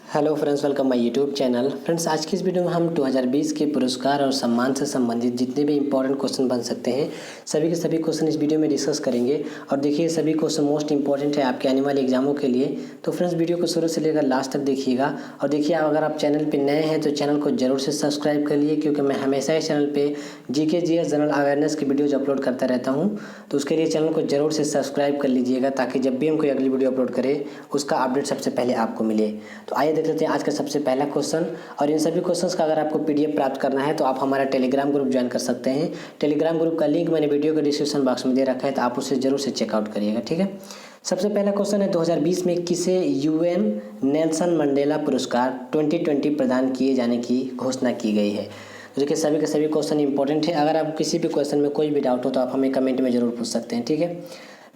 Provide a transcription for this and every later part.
Hello friends, welcome my YouTube channel. Friends, आज की इस वीडियो में हम 2020 के पुरस्कार और सम्मान से संबंधित जितने भी इंपॉर्टेंट क्वेश्चन बन सकते हैं सभी के सभी क्वेश्चन इस वीडियो में डिस्कस करेंगे। और देखिए, सभी क्वेश्चन मोस्ट इंपॉर्टेंट है आपके आने वाले एग्जामों के लिए। तो फ्रेंड्स, वीडियो को शुरू से लेकर लास्ट तक देखिएगा। और देखिए, अगर आप चैनल पर नए हैं तो चैनल को जरूर से सब्सक्राइब कर लिए, क्योंकि मैं हमेशा इस चैनल पर जीके जीएस जनरल अवेयरनेस की वीडियोज अपलोड करता रहता हूँ। तो उसके लिए चैनल को जरूर से सब्सक्राइब कर लीजिएगा, ताकि जब भी हम कोई अगली वीडियो अपलोड करें उसका अपडेट सबसे पहले आपको मिले। तो आइए देख लेते हैं आज का सबसे पहला क्वेश्चन। और इन सभी क्वेश्चंस का अगर आपको पीडीएफ प्राप्त करना है तो आप हमारा टेलीग्राम ग्रुप ज्वाइन कर सकते हैं। टेलीग्राम ग्रुप का लिंक मैंने वीडियो के डिस्क्रिप्शन बॉक्स में दे रखा है, तो आप उसे जरूर से चेकआउट करिएगा। ठीक है, सबसे पहला क्वेश्चन है, 2020 में किसे यूएन नेल्सन मंडेला पुरस्कार 2020 प्रदान किए जाने की घोषणा की गई है। तो देखिए, सभी के सभी क्वेश्चन इंपॉर्टेंट है। अगर आप किसी भी क्वेश्चन में कोई भी डाउट हो तो आप हमें कमेंट में जरूर पूछ सकते हैं। ठीक है,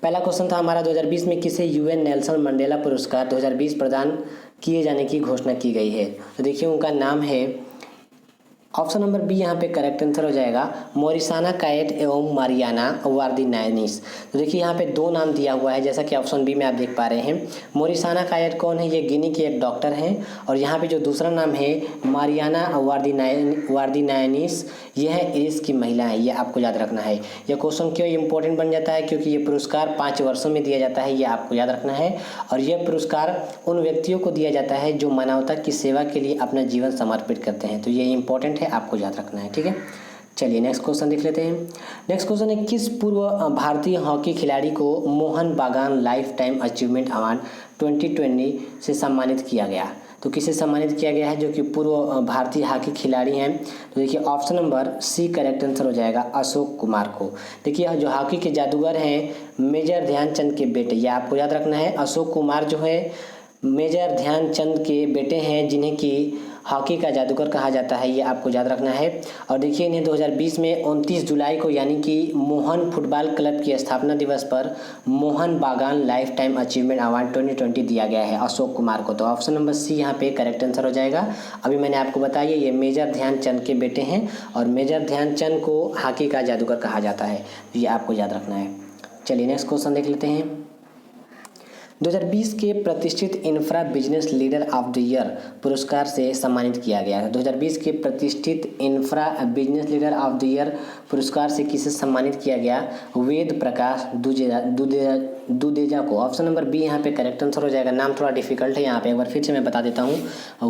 पहला क्वेश्चन था हमारा, 2020 में किसे यूएन नेल्सन मंडेला पुरस्कार 2020 प्रदान किए जाने की घोषणा की गई है। तो देखिए, उनका नाम है, ऑप्शन नंबर बी यहाँ पे करेक्ट आंसर हो जाएगा, मोरिसाना कायेट एवं मारियाना वार्दिनायनिस। तो देखिए, यहाँ पे दो नाम दिया हुआ है, जैसा कि ऑप्शन बी में आप देख पा रहे हैं। मोरिसाना कायेट कौन है? ये गिनी के एक डॉक्टर हैं। और यहाँ पे जो दूसरा नाम है मारियाना वार्दिनायनिस, ये है इरिस की महिला है। ये आपको याद रखना है। यह क्वेश्चन क्यों इंपॉर्टेंट बन जाता है? क्योंकि ये पुरस्कार 5 वर्षों में दिया जाता है, ये आपको याद रखना है। और यह पुरस्कार उन व्यक्तियों को दिया जाता है जो मानवता की सेवा के लिए अपना जीवन समर्पित करते हैं। तो ये इंपॉर्टेंट है, आपको याद रखना है। ठीक है, चलिए नेक्स्ट क्वेश्चन देख लेते हैं। नेक्स्ट क्वेश्चन है, किस पूर्व भारतीय हॉकी खिलाड़ी को मोहन बागान लाइफ टाइम अचीवमेंट अवार्ड 2020 से सम्मानित किया गया? तो किसे सम्मानित किया गया है जो कि पूर्व भारतीय हॉकी खिलाड़ी हैं? तो देखिए, option number C correct answer हो जाएगा, अशोक कुमार को। देखिए, जो हॉकी के जादूगर हैं मेजर ध्यानचंद के बेटे, ये आपको याद रखना है। अशोक कुमार जो है मेजर ध्यानचंद के बेटे हैं, जिन्हें कि हॉकी का जादूगर कहा जाता है, ये आपको याद रखना है। और देखिए, इन्हें 2020 में 29 जुलाई को, यानी कि मोहन फुटबॉल क्लब की स्थापना दिवस पर मोहन बागान लाइफ टाइम अचीवमेंट अवार्ड 2020 दिया गया है अशोक कुमार को। तो ऑप्शन नंबर सी यहाँ पे करेक्ट आंसर हो जाएगा। अभी मैंने आपको बताया, ये मेजर ध्यानचंद के बेटे हैं और मेजर ध्यानचंद को हॉकी का जादूगर कहा जाता है, ये आपको याद रखना है। चलिए नेक्स्ट क्वेश्चन देख लेते हैं। 2020 के प्रतिष्ठित infra business leader of the year पुरस्कार से सम्मानित किया गया है। 2020 के प्रतिष्ठित infra business leader of the year पुरस्कार से किसे सम्मानित किया गया? वेद प्रकाश दुदेजा को। ऑप्शन नंबर बी यहाँ पे करेक्ट आंसर हो जाएगा। नाम थोड़ा डिफिकल्ट है, यहाँ पे एक बार फिर से मैं बता देता हूँ,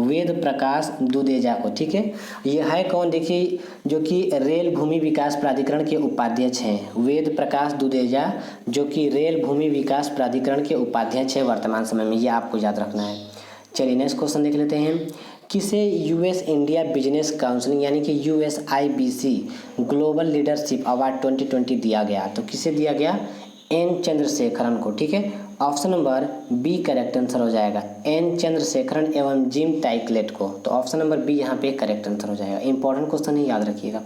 वेद प्रकाश दुदेजा को। ठीक है, ये है कौन? देखिए, जो कि रेल भूमि विकास प्राधिकरण के उपाध्यक्ष हैं, वेद प्रकाश दुदेजा, जो कि रेल भूमि विकास प्राधिकरण के उपाध्यक्ष है वर्तमान समय में, ये आपको याद रखना है। चलिए नेक्स्ट क्वेश्चन देख लेते हैं। किसे यूएस इंडिया बिजनेस काउंसिल यानी कि USIBC ग्लोबल लीडरशिप अवार्ड 2020 दिया गया? तो किसे दिया गया? एन चंद्रशेखरन को। ठीक है, option number B correct answer हो जाएगा, एन चंद्रशेखरन एवं जिम टाइकलेट को। तो ऑप्शन नंबर बी यहाँ पे करेक्ट आंसर हो जाएगा। इंपॉर्टेंट क्वेश्चन है, याद रखिएगा।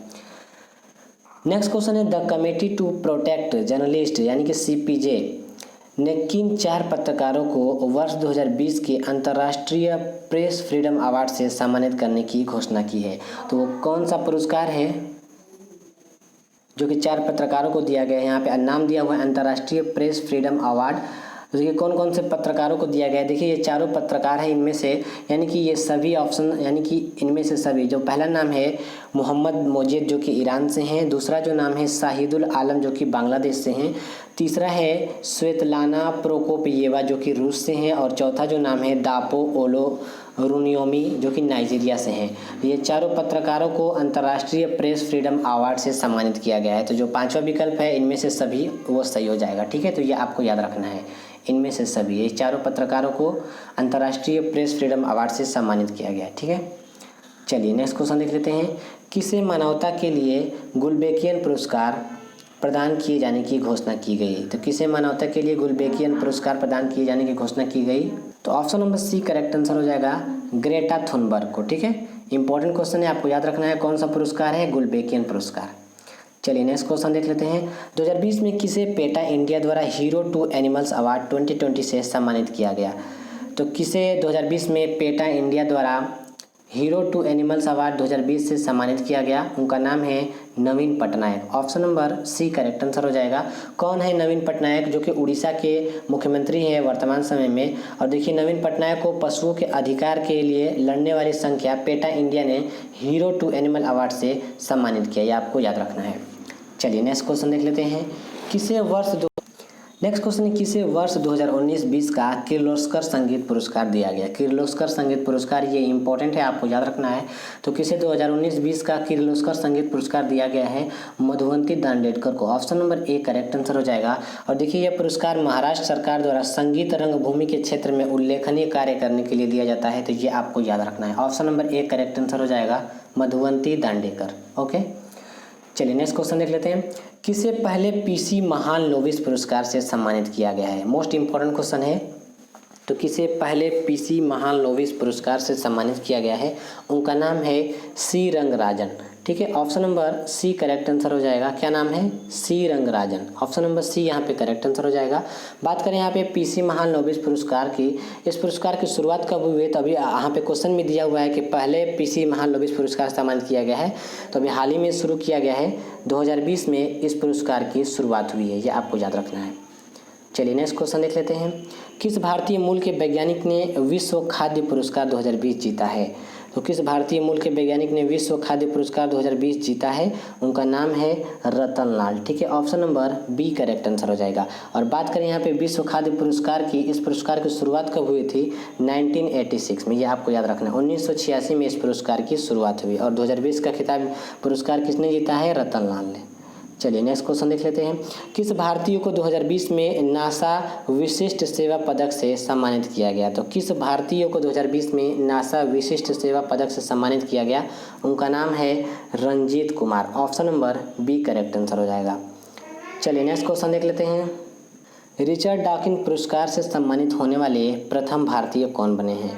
नेक्स्ट क्वेश्चन है, the committee to protect journalist यानी कि CPJ ने किन 4 पत्रकारों को वर्ष 2020 के अंतर्राष्ट्रीय प्रेस फ्रीडम अवार्ड से सम्मानित करने की घोषणा की है? तो वो कौन सा पुरस्कार है जो कि 4 पत्रकारों को दिया गया है? यहाँ पे नाम दिया हुआ है अंतर्राष्ट्रीय प्रेस फ्रीडम अवार्ड। तो देखिए, कौन कौन से पत्रकारों को दिया गया है? देखिए, ये चारों पत्रकार हैं, इनमें से, यानी कि ये सभी ऑप्शन, यानी कि इनमें से सभी। जो पहला नाम है मोहम्मद मोजेद, जो कि ईरान से हैं। दूसरा जो नाम है शाहिदुल आलम, जो कि बांग्लादेश से हैं। तीसरा है स्वेतलाना प्रोकोपियेवा, जो कि रूस से हैं। और चौथा जो नाम है दापो ओलो रुनियोमी, जो कि नाइजीरिया से हैं। ये चारों पत्रकारों को अंतर्राष्ट्रीय प्रेस फ्रीडम अवार्ड से सम्मानित किया गया है। तो जो 5वां विकल्प है, इनमें से सभी वो सही हो जाएगा। ठीक है, तो ये आपको याद रखना है, इनमें से सभी, ये चारों पत्रकारों को अंतर्राष्ट्रीय प्रेस फ्रीडम अवार्ड से सम्मानित किया गया है। ठीक है, चलिए नेक्स्ट क्वेश्चन देख लेते हैं। किसे मानवता के लिए गुलबेकियन पुरस्कार प्रदान किए जाने की घोषणा की गई? तो किसे मानवता के लिए गुलबेकियन पुरस्कार प्रदान किए जाने की घोषणा की गई? तो option number C correct answer हो जाएगा, ग्रेटा थुनबर्ग को। ठीक है, इंपॉर्टेंट क्वेश्चन है, आपको याद रखना है कौन सा पुरस्कार है, गुलबेकियन पुरस्कार। चलिए नेक्स्ट क्वेश्चन देख लेते हैं। 2020 में किसे पेटा इंडिया द्वारा हीरो टू एनिमल्स अवार्ड 2020 से सम्मानित किया गया? तो किसे 2020 में पेटा इंडिया द्वारा हीरो टू एनिमल्स अवार्ड 2020 से सम्मानित किया गया? उनका नाम है Naveen Patnaik. Option number C correct answer हो जाएगा। कौन है नवीन पटनायक? जो कि उड़ीसा के मुख्यमंत्री हैं वर्तमान समय में। और देखिए नवीन पटनायक को पशुओं के अधिकार के लिए लड़ने वाली संख्या पेटा इंडिया ने हीरो टू एनिमल अवार्ड से सम्मानित किया, ये आपको याद रखना है। चलिए नेक्स्ट क्वेश्चन देख लेते हैं। नेक्स्ट क्वेश्चन है, किसे वर्ष 2019-20 का किर्लोस्कर संगीत पुरस्कार दिया गया? किर्लोस्कर संगीत पुरस्कार ये इंपॉर्टेंट है, आपको याद रखना है। तो किसे 2019-20 का किर्लोस्कर संगीत पुरस्कार दिया गया है? मधुवंती दांडेडकर को। Option number A correct answer हो जाएगा। और देखिए यह पुरस्कार महाराष्ट्र सरकार द्वारा संगीत रंगभूमि के क्षेत्र में उल्लेखनीय कार्य करने के लिए दिया जाता है, तो ये आपको याद रखना है। Option number A correct answer हो जाएगा, मधुवंती दांडेकर। ओके, चलिए नेक्स्ट क्वेश्चन देख लेते हैं। किसे पहले पीसी महान लोविस पुरस्कार से सम्मानित किया गया है? मोस्ट इंपॉर्टेंट क्वेश्चन है। तो किसे पहले पीसी महान लोविस पुरस्कार से सम्मानित किया गया है? उनका नाम है सी रंगराजन। ठीक है, option number C correct answer हो जाएगा। क्या नाम है? C Rangarajan. Option number C यहाँ पे करेक्ट आंसर हो जाएगा। बात करें यहाँ पे पीसी महान लोविस पुरस्कार की, इस पुरस्कार की शुरुआत कब हुई है? तो अभी यहाँ पे क्वेश्चन में दिया हुआ है कि पहले पीसी महान लोविस पुरस्कार सम्मानित किया गया है, तो अभी हाल ही में शुरू किया गया है। 2020 में इस पुरस्कार की शुरुआत हुई है, ये आपको याद रखना है। चलिए नेक्स्ट क्वेश्चन देख लेते हैं। किस भारतीय मूल के वैज्ञानिक ने विश्व खाद्य पुरस्कार 2020 जीता है? तो किस भारतीय मूल के वैज्ञानिक ने विश्व खाद्य पुरस्कार 2020 जीता है? उनका नाम है रतन लाल। ठीक है, option number B correct answer हो जाएगा। और बात करें यहाँ पे विश्व खाद्य पुरस्कार की, इस पुरस्कार की शुरुआत कब हुई थी? 1986 में, ये आपको याद रखना है। 1986 में इस पुरस्कार की शुरुआत हुई और 2020 का खिताब पुरस्कार किसने जीता है? रतन लाल ने। चलिए नेक्स्ट क्वेश्चन देख लेते हैं। किस भारतीय को 2020 में नासा विशिष्ट सेवा पदक से सम्मानित किया गया? तो किस भारतीय को 2020 में नासा विशिष्ट सेवा पदक से सम्मानित किया गया? उनका नाम है Ranjit Kumar. Option number B correct answer हो जाएगा। चलिए नेक्स्ट क्वेश्चन देख लेते हैं। रिचर्ड डॉकिंस पुरस्कार से सम्मानित होने वाले प्रथम भारतीय कौन बने हैं?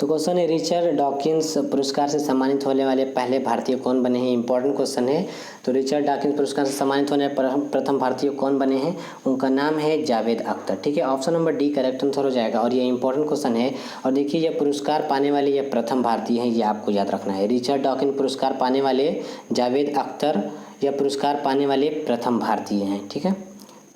तो क्वेश्चन है रिचर्ड डॉकिंस पुरस्कार से सम्मानित होने वाले पहले भारतीय कौन बने हैं? इंपॉर्टेंट क्वेश्चन है। तो रिचर्ड डॉकिंस पुरस्कार से सम्मानित होने वाले प्रथम भारतीय कौन बने हैं? उनका नाम है जावेद अख्तर। ठीक है, option number D correct answer हो जाएगा। और ये इंपॉर्टेंट क्वेश्चन है। और देखिए यह पुरस्कार पाने वाले ये प्रथम भारतीय हैं, ये आपको याद रखना है। रिचर्ड डॉकिंस पुरस्कार पाने वाले जावेद अख्तर, यह पुरस्कार पाने वाले प्रथम भारतीय हैं। ठीक है,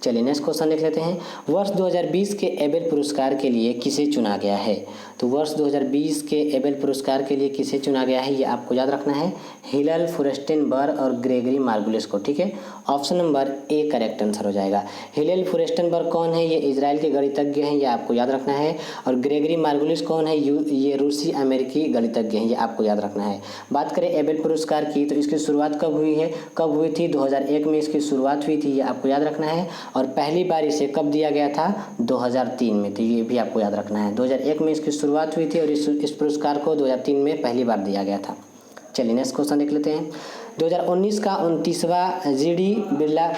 चलिए नेक्स्ट क्वेश्चन देख लेते हैं। वर्ष 2020 के एबेल पुरस्कार के लिए किसे चुना गया है? तो वर्ष 2020 के एबेल पुरस्कार के लिए किसे चुना गया है, ये आपको याद रखना है। हिलल फुरेस्टेनबर्ग और ग्रेगरी मार्गुलिस को। ठीक है, option number A correct answer हो जाएगा। हिलल फुरेस्टेनबर्ग कौन है? ये इजराइल के गणितज्ञ हैं, ये आपको याद रखना है। और ग्रेगरी मार्गुलिस कौन है? ये रूसी अमेरिकी गणितज्ञ हैं, ये आपको याद रखना है। बात करें एबेल पुरस्कार की, तो इसकी शुरुआत कब हुई है? कब हुई थी? 2001 में इसकी शुरुआत हुई थी, ये आपको याद रखना है। और पहली बार इसे कब दिया गया था? 2003 में, तो ये भी आपको याद रखना है। 2001 में इसकी शुरुआत हुई थी और इस पुरस्कार को 2003 में पहली बार दिया गया था। चलिए नेक्स्ट क्वेश्चन देख लेते हैं। 2019 का 29वां जीडी बिरला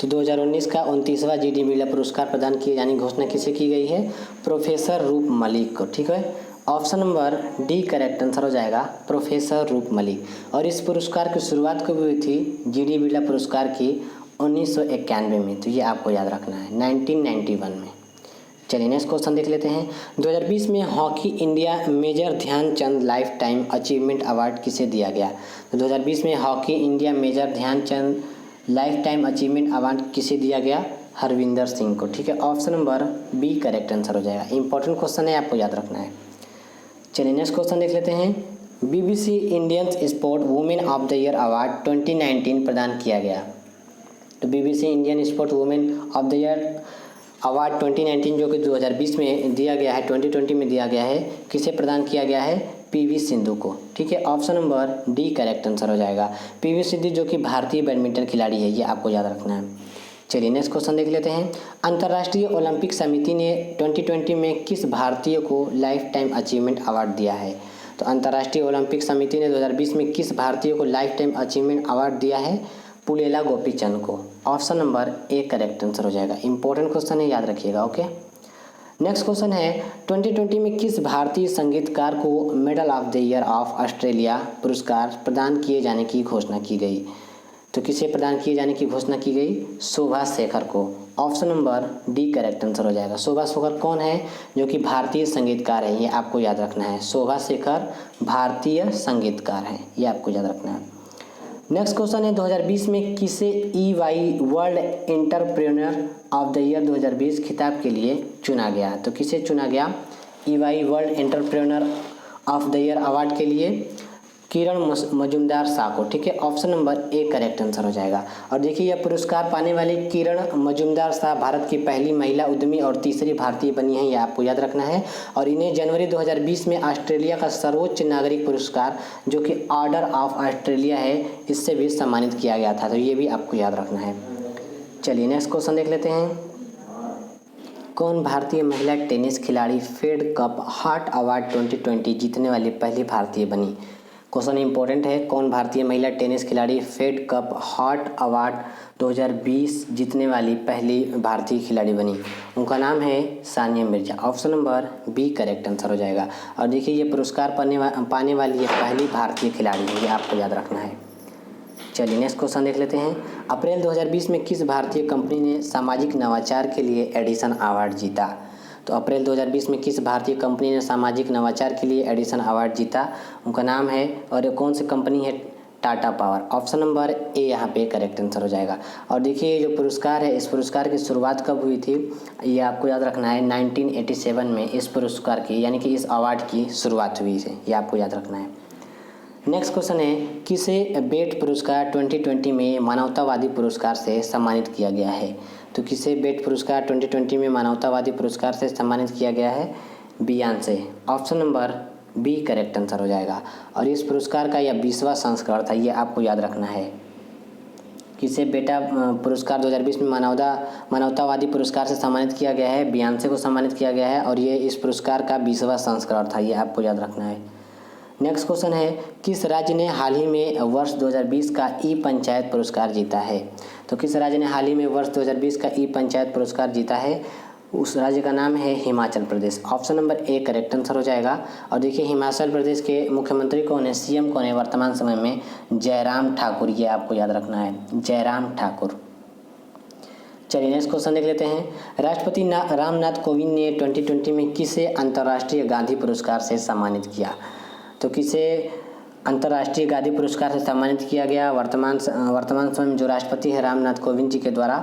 29वां पुरस्कार प्रदान किए जाने की घोषणा किसे की गई है? प्रोफेसर रूप मलिक को। ठीक है, option number D correct answer हो जाएगा, प्रोफेसर रूप मलिक। और इस पुरस्कार की शुरुआत कब हुई थी? जीडी बिरला पुरस्कार की 1991 में, तो ये आपको याद रखना है, 1991 में। चलिए नेक्स्ट क्वेश्चन देख लेते हैं। 2020 में hockey India major Dhyan Chand lifetime achievement award किसे दिया गया? तो 2020 में hockey India major Dhyan Chand lifetime achievement award किसे दिया गया? हरविंदर सिंह को। ठीक है, option number B correct answer हो जाएगा। इंपॉर्टेंट क्वेश्चन है, आपको याद रखना है। चलिए नेक्स्ट क्वेश्चन देख लेते हैं। BBC Indian sport women of the year award 2019 प्रदान किया गया। तो BBC Indian sport women of the year award 2019 जो कि 2020 में दिया गया है, 2020 में दिया गया है, किसे प्रदान किया गया है? PV सिंधु को। ठीक है, option number D correct answer हो जाएगा। PV सिंधु जो कि भारतीय बैडमिंटन खिलाड़ी है, ये आपको याद रखना है। चलिए नेक्स्ट क्वेश्चन देख लेते हैं। अंतर्राष्ट्रीय ओलंपिक समिति ने 2020 में किस भारतीय को लाइफ टाइम अचीवमेंट अवार्ड दिया है? तो अंतर्राष्ट्रीय ओलंपिक समिति ने 2020 में किस भारतीय को लाइफ टाइम अचीवमेंट अवार्ड दिया है? पुलेला गोपीचंद को। Option number A correct answer हो जाएगा। इंपॉर्टेंट क्वेश्चन है, याद रखिएगा। ओके, नेक्स्ट क्वेश्चन है 2020 में किस भारतीय संगीतकार को medal of the year of Australia पुरस्कार प्रदान किए जाने की घोषणा की गई? तो किसे प्रदान किए जाने की घोषणा की गई? शोभा शेखर को। Option number D correct answer हो जाएगा। शोभा शेखर कौन है? जो कि भारतीय संगीतकार है, ये आपको याद रखना है। शोभा शेखर भारतीय संगीतकार है, ये आपको याद रखना है। नेक्स्ट क्वेश्चन है 2020 में किसे EY world entrepreneur of the year 2020 खिताब के लिए चुना गया? तो किसे चुना गया EY world entrepreneur of the year award के लिए? किरण मजूमदार शाह को। ठीक है, option number A correct answer हो जाएगा। और देखिए यह पुरस्कार पाने वाली किरण मजूमदार शाह भारत की पहली महिला उद्यमी और तीसरी भारतीय बनी है, यह आपको याद रखना है। और इन्हें जनवरी 2020 में ऑस्ट्रेलिया का सर्वोच्च नागरिक पुरस्कार जो कि ऑर्डर ऑफ ऑस्ट्रेलिया है, इससे भी सम्मानित किया गया था, तो ये भी आपको याद रखना है। चलिए नेक्स्ट क्वेश्चन देख लेते हैं। कौन भारतीय महिला टेनिस खिलाड़ी फेड कप हार्ट अवार्ड 2020 जीतने वाली पहली भारतीय बनी? क्वेश्चन इंपॉर्टेंट है। कौन भारतीय महिला टेनिस खिलाड़ी फेड कप हार्ट अवार्ड 2020 जीतने वाली पहली भारतीय खिलाड़ी बनी? उनका नाम है Sania Mirza. Option number B correct answer हो जाएगा। और देखिए ये पुरस्कार पाने वाली ये पहली भारतीय खिलाड़ी है, ये आपको याद रखना है। चलिए नेक्स्ट क्वेश्चन देख लेते हैं। अप्रैल 2020 में किस भारतीय कंपनी ने सामाजिक नवाचार के लिए एडिसन अवार्ड जीता? तो अप्रैल 2020 में किस भारतीय कंपनी ने सामाजिक नवाचार के लिए एडिसन अवार्ड जीता? उनका नाम है, और ये कौन सी कंपनी है? टाटा पावर। ऑप्शन नंबर ए यहाँ पे करेक्ट आंसर हो जाएगा। और देखिए ये जो पुरस्कार है, इस पुरस्कार की शुरुआत कब हुई थी, ये आपको याद रखना है। 1987 में इस पुरस्कार की, यानी कि इस अवार्ड की शुरुआत हुई है, ये आपको याद रखना है। नेक्स्ट क्वेश्चन है, किसे बेट पुरस्कार 2020 में मानवतावादी पुरस्कार से सम्मानित किया गया है? तो किसे बेट पुरस्कार 2020 में मानवतावादी पुरस्कार से सम्मानित किया गया है? Beyonce. Option number B correct answer हो जाएगा। और इस पुरस्कार का यह 20वां संस्करण था, ये आपको याद रखना है। किसे बेटा पुरस्कार 2020 में मानवतावादी पुरस्कार से सम्मानित किया गया है? बियांसे को सम्मानित किया गया है, और ये इस पुरस्कार का 20वां संस्करण था, ये आपको याद रखना है। नेक्स्ट क्वेश्चन है, किस राज्य ने हाल ही में वर्ष 2020 का ई पंचायत पुरस्कार जीता है? तो किस राज्य ने हाल ही में वर्ष 2020 का ई पंचायत पुरस्कार जीता है? उस राज्य का नाम है Himachal Pradesh. Option number A correct answer हो जाएगा। और देखिए हिमाचल प्रदेश के मुख्यमंत्री कौन है, सीएम कौन है वर्तमान समय में? जयराम ठाकुर, ये आपको याद रखना है, जयराम ठाकुर। चलिए नेक्स्ट क्वेश्चन देख लेते हैं। राष्ट्रपति रामनाथ कोविंद ने 2020 में किसे अंतर्राष्ट्रीय गांधी पुरस्कार से सम्मानित किया? तो किसे अंतर्राष्ट्रीय गांधी पुरस्कार से सम्मानित किया गया वर्तमान समय में जो राष्ट्रपति है रामनाथ कोविंद जी के द्वारा?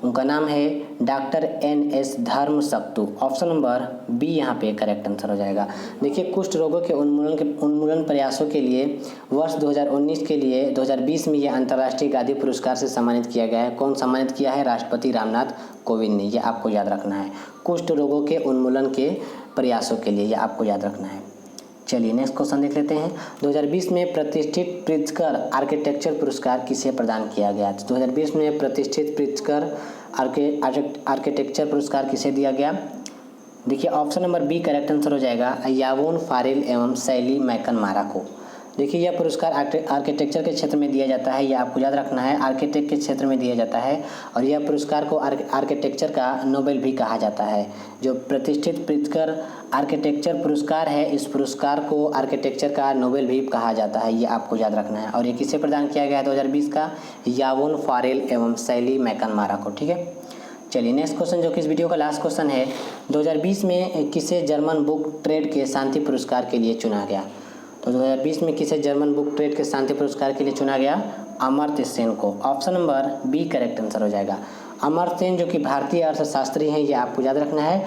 उनका नाम है doctor NS Dharmasaktu. Option number B यहाँ पे करेक्ट आंसर हो जाएगा। देखिए कुष्ठ रोगों के उन्मूलन प्रयासों के लिए वर्ष 2019 के लिए 2020 में ये अंतर्राष्ट्रीय गांधी पुरस्कार से सम्मानित किया गया है। कौन सम्मानित किया है? राष्ट्रपति रामनाथ कोविंद ने, ये आपको याद रखना है। कुष्ठ रोगों के उन्मूलन के प्रयासों के लिए, ये आपको याद रखना है। चलिए नेक्स्ट क्वेश्चन देख लेते हैं। 2020 में प्रतिष्ठित प्रित्जकर आर्किटेक्चर पुरस्कार किसे प्रदान किया गया? 2020 में प्रतिष्ठित प्रित्जकर आर्किटेक्चर पुरस्कार किसे दिया गया? देखिए option number B correct answer हो जाएगा, यावोन फारेल एवं शैली मैकनमारा को। देखिए यह पुरस्कार आर्किटेक्चर के क्षेत्र में दिया जाता है, यह आपको याद रखना है, आर्किटेक्ट के क्षेत्र में दिया जाता है। और यह पुरस्कार को आर्किटेक्चर का नोबेल भी कहा जाता है। जो प्रतिष्ठित प्रित्जकर आर्किटेक्चर पुरस्कार है, इस पुरस्कार को आर्किटेक्चर का नोबेल भी कहा जाता है, ये आपको याद रखना है। और ये किसे प्रदान किया गया है 2020 का? यावोन फारेल एवं शैली मैकनमारा को। ठीक है, चलिए नेक्स्ट क्वेश्चन जो कि इस वीडियो का लास्ट क्वेश्चन है, 2020 में किसे जर्मन बुक ट्रेड के शांति पुरस्कार के लिए चुना गया? तो 2020 में किसे जर्मन बुक ट्रेड के शांति पुरस्कार के लिए चुना गया? अमर्त्य सेन को। Option number B correct answer हो जाएगा। अमर्त्य सेन जो कि भारतीय अर्थशास्त्री हैं, ये आपको याद रखना है।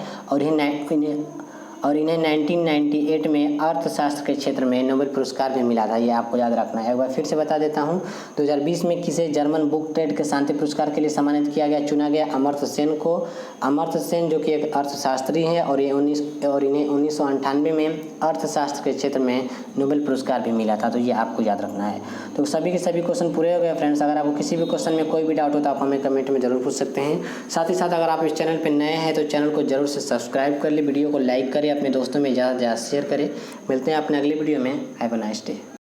और इन्हें 1998 में अर्थशास्त्र के क्षेत्र में नोबेल पुरस्कार भी मिला था, ये आपको याद रखना है। एक बार फिर से बता देता हूँ, 2020 में किसे जर्मन बुक ट्रेड के शांति पुरस्कार के लिए सम्मानित किया गया, चुना गया? अमर्त्य सेन को। अमर्त्य सेन जो कि एक अर्थशास्त्री हैं, और इन्हें 1998 में अर्थशास्त्र के क्षेत्र में नोबेल पुरस्कार भी मिला था, तो ये आपको याद रखना है। तो सभी के सभी क्वेश्चन पूरे हो गए फ्रेंड्स। अगर आपको किसी भी क्वेश्चन में कोई भी डाउट हो तो आप हमें कमेंट में जरूर पूछ सकते हैं। साथ ही साथ अगर आप इस चैनल पर नए हैं तो चैनल को जरूर से सब्सक्राइब कर ले, वीडियो को लाइक करें, अपने दोस्तों में ज़्यादा से ज़्यादा शेयर करें। मिलते हैं अपने अगली वीडियो में। Have a nice day.